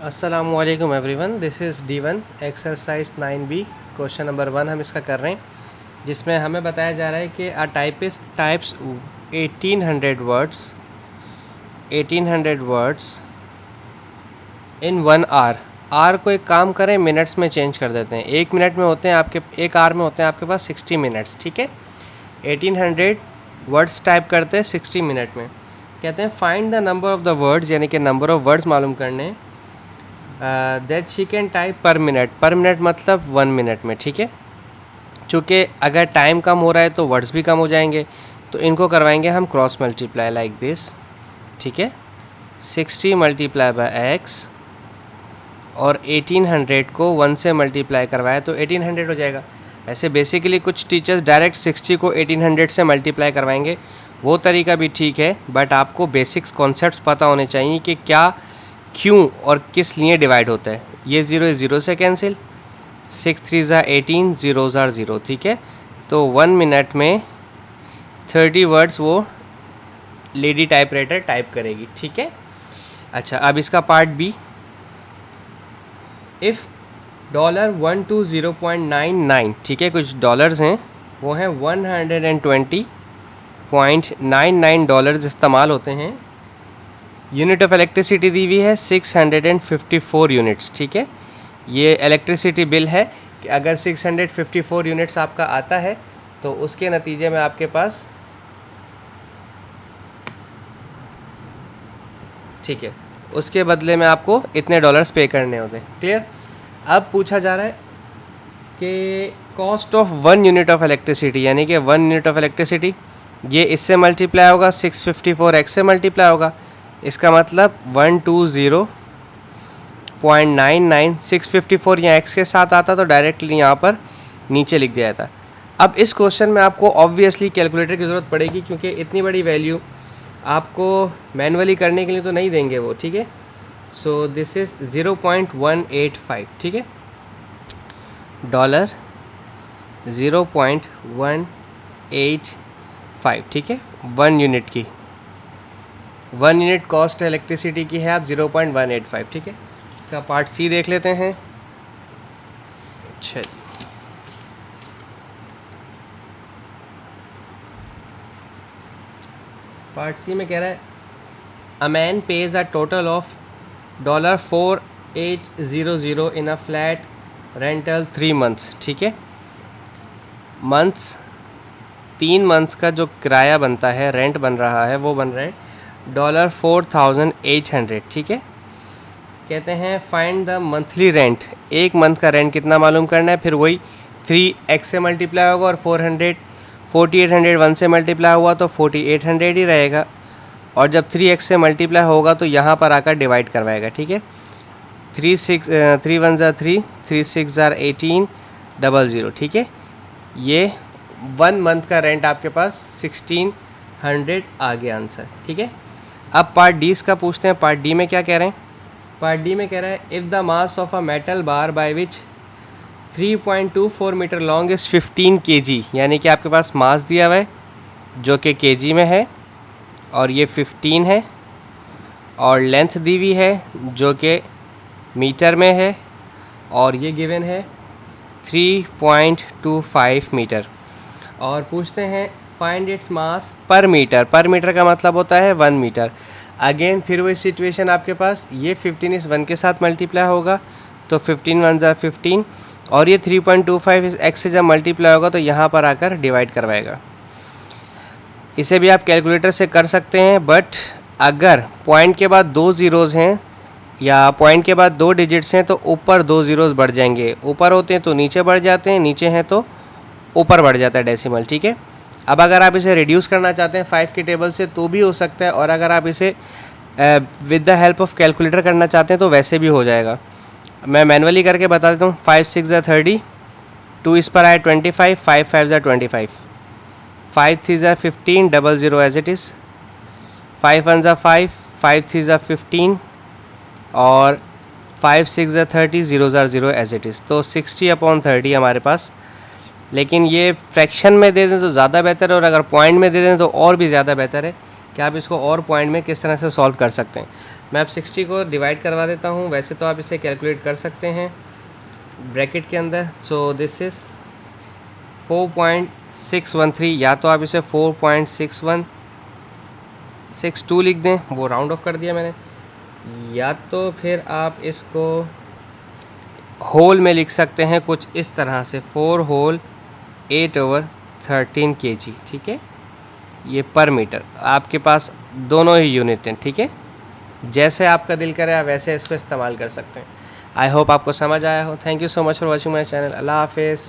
अस्सलामुअलैकुम everyone, this is D1 exercise 9B question number 1 हम इसका कर रहे हैं, जिसमें हमें बताया जा रहा है कि a typist types 1800 words in 1 hour. आर को एक काम करें मिनट्स में चेंज कर देते हैं। 1 मिनट में होते हैं आपके, 1 आवर में होते हैं आपके पास 60 मिनट्स। ठीक है, 1800 वर्ड्स टाइप करते हैं 60 मिनट में। कहते हैं find the number of the words, यानी कि नंबर ऑफ़ वर्ड्स मालूम करने दैट शी कैन टाइप पर मिनट। पर मिनट मतलब 1 मिनट में। ठीक है, चूँकि अगर टाइम कम हो रहा है तो वर्ड्स भी कम हो जाएंगे, तो इनको करवाएंगे हम क्रॉस मल्टीप्लाई लाइक दिस। ठीक है, 60 मल्टीप्लाई बाय x और 1800 को 1 से मल्टीप्लाई करवाया तो 1800 हो जाएगा। ऐसे बेसिकली कुछ टीचर्स डायरेक्ट 60 को 1800 से मल्टीप्लाई करवाएंगे, वो तरीका भी ठीक है, बट आपको बेसिक्स कॉन्सेप्ट्स पता होने चाहिए कि क्या, क्यों और किस लिए डिवाइड होता है। ये 0 से कैंसिल, 6 3 ज़ा 18, 0 ज़ा 0। ठीक है, तो 1 मिनट में 30 वर्ड्स वो लेडी टाइपराइटर टाइप करेगी। ठीक है, अच्छा अब इसका पार्ट बी। इफ़ $120.99, ठीक है, कुछ डॉलर्स हैं, वो हैं $120.99 इस्तेमाल होते हैं। यूनिट ऑफ इलेक्ट्रिसिटी दी हुई है 654 यूनिट्स। ठीक है, ये इलेक्ट्रिसिटी बिल है कि अगर 654 यूनिट्स आपका आता है तो उसके नतीजे में आपके पास, ठीक है, उसके बदले में आपको इतने डॉलर्स पे करने होते हैं। क्लियर। अब पूछा जा रहा है कि cost of 1 unit of electricity, यानी कि 1 यूनिट ऑफ इलेक्ट्रिसिटी ये इससे मल्टीप्लाई होगा, 654x से मल्टीप्लाई होगा। इसका मतलब 120.99, 654 यहाँ x के साथ आता तो डायरेक्टली यहाँ पर नीचे लिख दिया जाता। अब इस क्वेश्चन में आपको ऑब्वियसली कैलकुलेटर की ज़रूरत पड़ेगी, क्योंकि इतनी बड़ी वैल्यू आपको मैनुअली करने के लिए तो नहीं देंगे वो। ठीक है, सो दिस इज़ 0.185। ठीक है, $0.185। ठीक है, 1 यूनिट की, 1 यूनिट कॉस्ट इलेक्ट्रिसिटी की है आप 0.185। ठीक है, इसका पार्ट सी देख लेते हैं। अच्छा, पार्ट सी में कह रहा है a man page a total of $4800 in a flat rental 3 months. ठीक है, मंथ्स 3 मंथ्स का जो किराया बनता है, रेंट बन रहा है, वो बन रहा है $4800। ठीक है, कहते हैं find the monthly rent. 1 month का रेंट कितना मालूम करना है, फिर वही 3x से मल्टीप्लाई होगा और 4800 1 से मल्टीप्लाई हुआ तो 4800 ही रहेगा, और जब 3x से मल्टीप्लाई होगा तो यहाँ पर आकर डिवाइड करवाएगा। ठीक है, 3 1 ज़ा 3, 3 6 ज़ा 18, 00। ठीक है, ये 1 मंथ का रेंट आपके पास 1600 आ गया आंसर। ठीक है, अब पार्ट डी इसका पूछते हैं। पार्ट डी में क्या कह रहे हैं? पार्ट डी में कह रहा है if the mass of a metal bar by which 3.24 metre long is 15 kg, यानी कि आपके पास मास दिया हुआ है जो कि kg में है, और ये 15 है, और लेंथ दी हुई है जो कि मीटर में है, और ये गिवन है 3.25 मीटर। और पूछते हैं फाइंड इट्स मास पर मीटर। पर मीटर का मतलब होता है 1 मीटर। अगेन फिर वही सिचुएशन आपके पास, ये 15 इस 1 के साथ मल्टीप्लाई होगा तो 15 1 ज़ा 15, और ये 3.25 इस x से जब मल्टीप्लाई होगा तो यहाँ पर आकर डिवाइड करवाएगा। इसे भी आप कैलकुलेटर से कर सकते हैं, बट अगर पॉइंट के बाद 2 ज़ीरोज़ हैं या पॉइंट के बाद 2 डिजिट्स हैं तो ऊपर 2 ज़ीरोज़ बढ़ जाएंगे, ऊपर होते हैं तो नीचे बढ़ जाते हैं, नीचे हैं तो ऊपर बढ़ जाता है डेसिमल। ठीक है, अब अगर आप इसे रिड्यूस करना चाहते हैं 5 की टेबल से तो भी हो सकता है, और अगर आप इसे with the help of calculator करना चाहते हैं तो वैसे भी हो जाएगा। मैं मैनुअली करके बता देता हूँ। 5 6 ज़ा 30, 2 इस पर आए 25, 5 5 ज़ा 25, 5 3 ज़ा 15, 00 एज इट इज़, 5 1 ज़ा 5, 5 3 ज़ा 15, और 5 6 ज़ा 30, 0 ज़ा 0 एज इट इज़। तो 60/30 हमारे पास, लेकिन ये फ्रैक्शन में दे दें तो ज़्यादा बेहतर है, और अगर पॉइंट में दे दें तो और भी ज़्यादा बेहतर है कि आप इसको और पॉइंट में किस तरह से सॉल्व कर सकते हैं। मैं अब 60 को डिवाइड करवा देता हूँ, वैसे तो आप इसे कैलकुलेट कर सकते हैं ब्रैकेट के अंदर। सो दिस इज़ 4.613, या तो आप इसे 4.6162 लिख दें, वो राउंड ऑफ कर दिया मैंने, या तो फिर आप इसको होल में लिख सकते हैं कुछ इस तरह से, 4 होल 8/13 kg, ठीक है। ये पर मीटर, आपके पास दोनों ही यूनिट हैं, ठीक है। जैसे आपका दिल करे आप वैसे इसको इस्तेमाल कर सकते हैं। आई होप आपको समझ आया हो। Thank you so much for watching my channel. अल्लाह हाफिज़।